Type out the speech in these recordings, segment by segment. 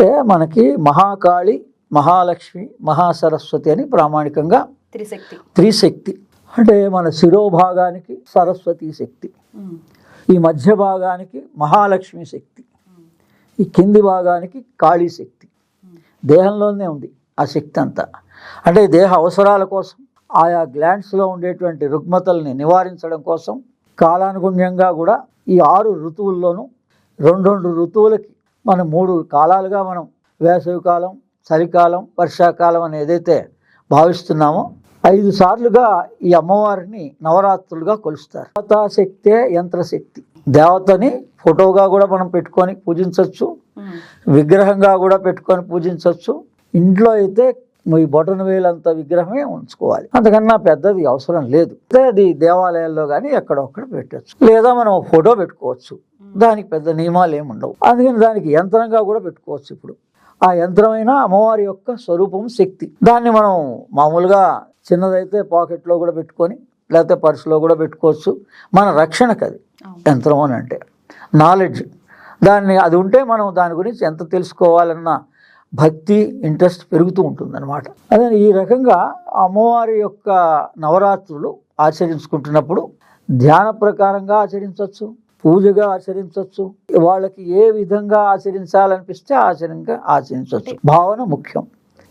అంటే మనకి మహాకాళి, మహాలక్ష్మి, మహాసరస్వతి అని ప్రామాణికంగా త్రిశక్తి. అంటే మన శిరోభాగానికి సరస్వతి శక్తి, ఈ మధ్య భాగానికి మహాలక్ష్మి శక్తి, ఈ కింది భాగానికి కాళీ శక్తి. దేహంలోనే ఉంది ఆ శక్తి అంతా. అంటే దేహ అవసరాల కోసం, ఆయా గ్లాండ్స్లో ఉండేటువంటి రుగ్మతల్ని నివారించడం కోసం కాలానుగుణ్యంగా కూడా ఈ 6 ఋతువుల్లోనూ 2 ఋతువులకి మనం 3 కాలాలుగా మనం వేసవికాలం, చలికాలం, వర్షాకాలం అని ఏదైతే భావిస్తున్నామో 5 సార్లుగా ఈ అమ్మవారిని నవరాత్రులుగా కొలుస్తారు. దేవతాశక్తే యంత్రశక్తి. దేవతని ఫోటోగా కూడా మనం పెట్టుకొని పూజించవచ్చు, విగ్రహంగా కూడా పెట్టుకొని పూజించవచ్చు. ఇంట్లో అయితే ఈ బొటన వేలంత విగ్రహమే ఉంచుకోవాలి, అంతకన్నా పెద్దది అవసరం లేదు. అది దేవాలయాల్లో కానీ ఎక్కడొక్కడ పెట్టచ్చు, లేదా మనం ఫోటో పెట్టుకోవచ్చు. దానికి పెద్ద నియమాలు ఏమి ఉండవు. అందుకని దానికి యంత్రంగా కూడా పెట్టుకోవచ్చు. ఇప్పుడు ఆ యంత్రమైన అమ్మవారి యొక్క స్వరూపం శక్తి. దాన్ని మనం మామూలుగా చిన్నదైతే పాకెట్లో కూడా పెట్టుకొని, లేకపోతే పర్సులో కూడా పెట్టుకోవచ్చు. మన రక్షణకు అది యంత్రం అని అంటే నాలెడ్జ్. అది ఉంటే మనం దాని గురించి ఎంత తెలుసుకోవాలన్న భక్తి, ఇంట్రెస్ట్ పెరుగుతూ ఉంటుందన్నమాట. అదే ఈ రకంగా అమ్మవారి యొక్క నవరాత్రులు ఆచరించుకుంటున్నప్పుడు ధ్యాన ప్రకారంగా ఆచరించవచ్చు, పూజగా ఆచరించవచ్చు. వాళ్ళకి ఏ విధంగా ఆచరించాలనిపిస్తే ఆచరించవచ్చు. భావన ముఖ్యం.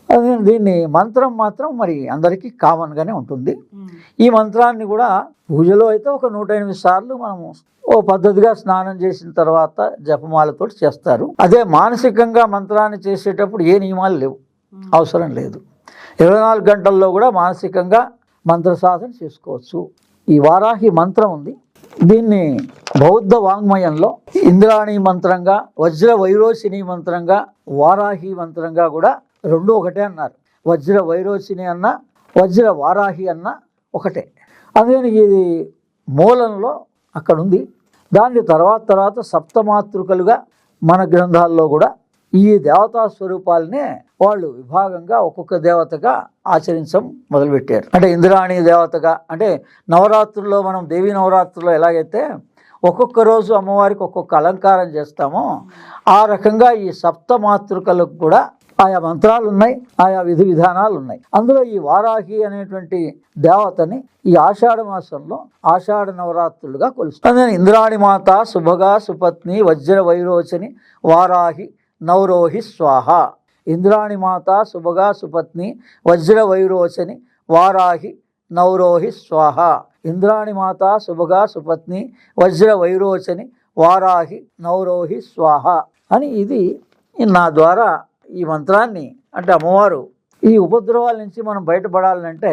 అదే దీన్ని మంత్రం మాత్రం మరి అందరికీ కామన్గానే ఉంటుంది. ఈ మంత్రాన్ని కూడా పూజలో అయితే ఒక 108 సార్లు మనము ఓ పద్ధతిగా స్నానం చేసిన తర్వాత జపమాలతో చేస్తారు. అదే మానసికంగా మంత్రాన్ని చేసేటప్పుడు ఏ నియమాలు లేవు, అవసరం లేదు. 24 గంటల్లో కూడా మానసికంగా మంత్ర సాధన చేసుకోవచ్చు. ఈ వారాహి మంత్రం ఉంది. దీన్ని బౌద్ధ వాంగ్మయంలో ఇంద్రాణి మంత్రంగా, వజ్ర వైరోచిని మంత్రంగా, వారాహి మంత్రంగా కూడా 2 ఒకటే అన్నారు. వజ్ర వైరోచిని అన్న, వజ్ర వారాహి అన్న ఒకటే. అందుకని ఇది మూలంలో అక్కడ ఉంది. దాని తర్వాత సప్తమాతృకలుగా మన గ్రంథాల్లో కూడా ఈ దేవతా స్వరూపాలనే వాళ్ళు విభాగంగా ఒక్కొక్క దేవతగా ఆచరించడం మొదలుపెట్టారు. అంటే ఇంద్రాణి దేవతగా, అంటే నవరాత్రుల్లో మనం దేవీ నవరాత్రుల్లో ఎలాగైతే ఒక్కొక్క రోజు అమ్మవారికి ఒక్కొక్క అలంకారం చేస్తామో ఆ రకంగా ఈ సప్తమాతృకలకు కూడా ఆయా మంత్రాలు ఉన్నాయి, ఆయా విధి విధానాలు ఉన్నాయి. అందులో ఈ వారాహి అనేటువంటి దేవతని ఈ ఆషాఢ మాసంలో ఆషాఢ నవరాత్రులుగా కొలుస్తారు. ఇంద్రాణి మాత శుభగా సుపత్ని వజ్ర వైరోచని వారాహి నవరోహి స్వాహ. ఇంద్రాణి మాత శుభగా సుపత్ని వజ్ర వైరోచని వారాహి నవరోహి స్వాహ. ఇంద్రాణి మాత శుభగా సుపత్ని వజ్ర వైరోచని వారాహి నవరోహి స్వాహ అని ఇది నా ద్వారా ఈ మంత్రాన్ని, అంటే అమ్మవారు ఈ ఉపద్రవాల నుంచి మనం బయటపడాలంటే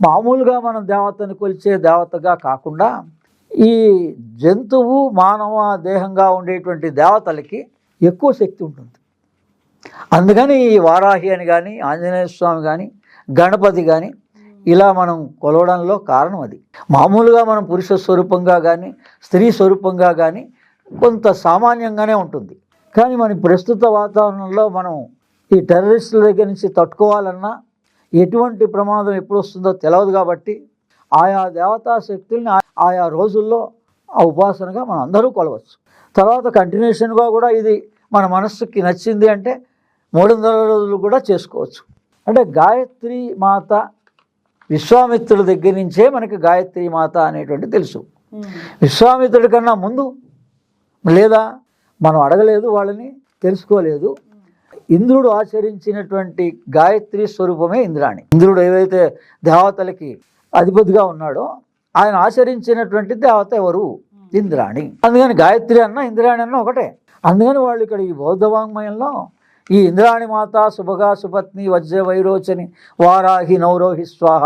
మామూలుగా మనం దేవతని కొలిచే దేవతగా కాకుండా ఈ జంతువు మానవ దేహంగా ఉండేటువంటి దేవతలకి ఎక్కువ శక్తి ఉంటుంది. అందుకని ఈ వారాహి అని కానీ, ఆంజనేయ స్వామి కానీ, గణపతి కానీ ఇలా మనం కొలవడంలో కారణం అది. మామూలుగా మనం పురుష స్వరూపంగా కానీ, స్త్రీ స్వరూపంగా కానీ కొంత సామాన్యంగానే ఉంటుంది. కానీ మన ప్రస్తుత వాతావరణంలో మనం ఈ టెర్రరిస్టుల దగ్గర నుంచి తట్టుకోవాలన్నా ఎటువంటి ప్రమాదం ఎప్పుడు వస్తుందో తెలియదు. కాబట్టి ఆయా దేవతా శక్తుల్ని ఆయా రోజుల్లో ఆ ఉపాసనగా మనం అందరూ కొలవచ్చు. తర్వాత కంటిన్యూషన్గా కూడా ఇది మన మనస్సుకి నచ్చింది అంటే 300 రోజులు కూడా చేసుకోవచ్చు. అంటే గాయత్రి మాత విశ్వామిత్రుడి దగ్గర నుంచే మనకి గాయత్రి మాత అనేటువంటి తెలుసు. విశ్వామిత్రుడి కన్నా ముందు లేదా మనం అడగలేదు, వాళ్ళని తెలుసుకోలేదు. ఇంద్రుడు ఆచరించినటువంటి గాయత్రి స్వరూపమే ఇంద్రాణి. ఇంద్రుడు ఏవైతే దేవతలకి అధిపతిగా ఉన్నాడో ఆయన ఆచరించినటువంటి దేవత ఎవరు? ఇంద్రాణి. అందుకని గాయత్రి అన్న ఇంద్రాణి అన్న ఒకటే. అందుకని వాళ్ళు ఇక్కడ ఈ బౌద్ధ వాంగ్మయంలో ఈ ఇంద్రాణి మాత శుభగా సుపత్ని వజ్ర వైరోచని వారాహి నవరోహి స్వాహ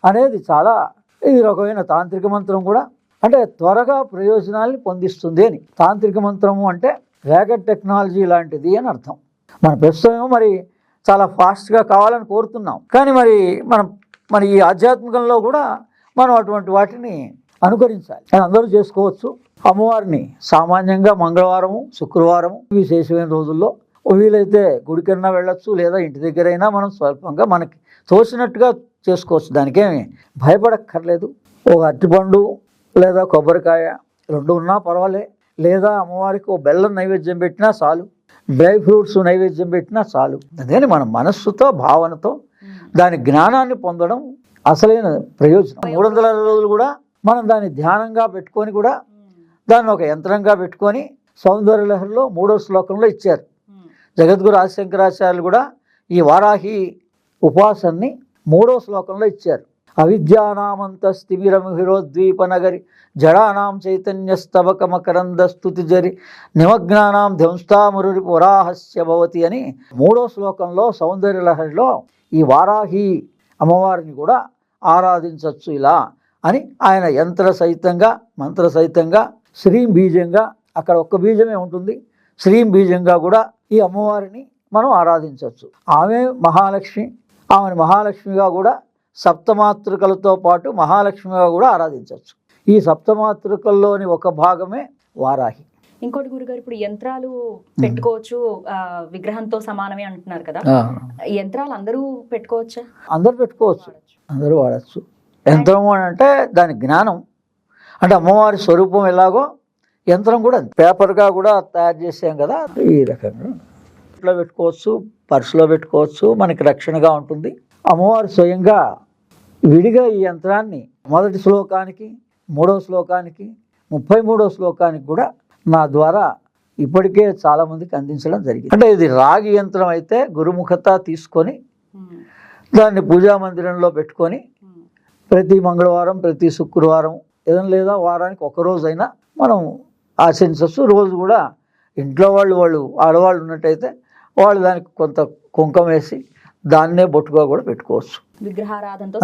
అనేది చాలా ఈ రకమైన తాంత్రిక మంత్రం కూడా, అంటే త్వరగా ప్రయోజనాల్ని పొందిస్తుంది అని. తాంత్రిక మంత్రము అంటే ర్యాకెట్ టెక్నాలజీ లాంటిది అని అర్థం. మన ప్రస్తుతం మరి చాలా ఫాస్ట్గా కావాలని కోరుతున్నాం, కానీ మరి ఈ ఆధ్యాత్మికంలో కూడా మనం అటువంటి వాటిని అనుకరించాలి. అందరూ చేసుకోవచ్చు. అమ్మవారిని సామాన్యంగా మంగళవారము, శుక్రవారము విశేషమైన రోజుల్లో వీలైతే గుడికన్నా వెళ్ళొచ్చు, లేదా ఇంటి దగ్గరైనా మనం స్వల్పంగా మనకి తోచినట్టుగా చేసుకోవచ్చు. దానికేమి భయపడక్కర్లేదు. ఒక అరటిపండు లేదా కొబ్బరికాయ 2 ఉన్నా పర్వాలే, లేదా అమ్మవారికి ఓ బెల్లం నైవేద్యం పెట్టినా చాలు. డ్రై ఫ్రూట్స్ నైవేద్యం పెట్టినా చాలు. అందుకని మన మనస్సుతో భావనతో దాని జ్ఞానాన్ని పొందడం అసలైన ప్రయోజనం. 360 రోజులు కూడా మనం దాన్ని ధ్యానంగా పెట్టుకొని కూడా దాన్ని ఒక యంత్రంగా పెట్టుకొని సౌందర్య లహరిలో 3వ శ్లోకంలో ఇచ్చారు. జగద్గురు ఆదిశంకరాచార్యులు కూడా ఈ వారాహి ఉపాసనని 3వ శ్లోకంలో ఇచ్చారు. అవిద్యానామంతస్తిమిరమిహిరోద్వీపనగరి జడానాం చైతన్యస్తవక మకరంద స్తుతి జరి నిమగ్నానాం ధ్వంస్తామరురి వరాహస్య భవతి అని 3వ శ్లోకంలో సౌందర్య లహరిలో ఈ వారాహి అమ్మవారిని కూడా ఆరాధించవచ్చు ఇలా అని ఆయన యంత్ర సహితంగా మంత్ర సహితంగా శ్రీం బీజంగా, అక్కడ ఒక్క బీజమే ఉంటుంది, శ్రీం బీజంగా కూడా ఈ అమ్మవారిని మనం ఆరాధించవచ్చు. ఆమె మహాలక్ష్మి, ఆమెను మహాలక్ష్మిగా కూడా సప్తమాతృకలతో పాటు మహాలక్ష్మిగా కూడా ఆరాధించవచ్చు. ఈ సప్తమాతృకల్లోని ఒక భాగమే వారాహి. ఇంకోటి గురుగారు, ఇప్పుడు యంత్రాలు పెట్టుకోవచ్చు విగ్రహంతో సమానమే అంటున్నారు కదా, యంత్రాలు అందరూ పెట్టుకోవచ్చా? అందరూ పెట్టుకోవచ్చు, అందరూ వాడచ్చు. యంత్రం అంటే దాని జ్ఞానం, అంటే అమ్మవారి స్వరూపం ఎలాగో యంత్రం కూడా పేపర్గా కూడా తయారు చేసాం కదా, ఈ రకంగా ఇంట్లో పెట్టుకోవచ్చు, పర్సులో పెట్టుకోవచ్చు, మనకి రక్షణగా ఉంటుంది. అమ్మవారు స్వయంగా విడిగా ఈ యంత్రాన్ని మొదటి శ్లోకానికి, 3వ శ్లోకానికి, 33వ శ్లోకానికి కూడా నా ద్వారా ఇప్పటికే చాలామందికి అందించడం జరిగింది. అంటే ఇది రాగి యంత్రం అయితే గురుముఖత తీసుకొని దాన్ని పూజా మందిరంలో పెట్టుకొని ప్రతి మంగళవారం, ప్రతి శుక్రవారం ఏదైనా లేదా వారానికి ఒక రోజైనా మనం ఆచరించవచ్చు. రోజు కూడా ఇంట్లో వాళ్ళు ఆడవాళ్ళు ఉన్నట్టయితే వాళ్ళు దానికి కొంత కుంకుమ వేసి దాన్నే బొట్టుగా కూడా పెట్టుకోవచ్చు. విగ్రహారాధనతో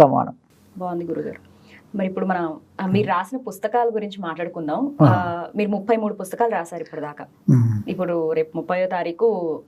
సమానం. బాగుంది గురుగారు. మరి ఇప్పుడు మనం మీరు రాసిన పుస్తకాల గురించి మాట్లాడుకుందాం. మీరు 33 పుస్తకాలు రాశారు ఇప్పుడు దాకా. ఇప్పుడు రేపు 30వ తారీఖు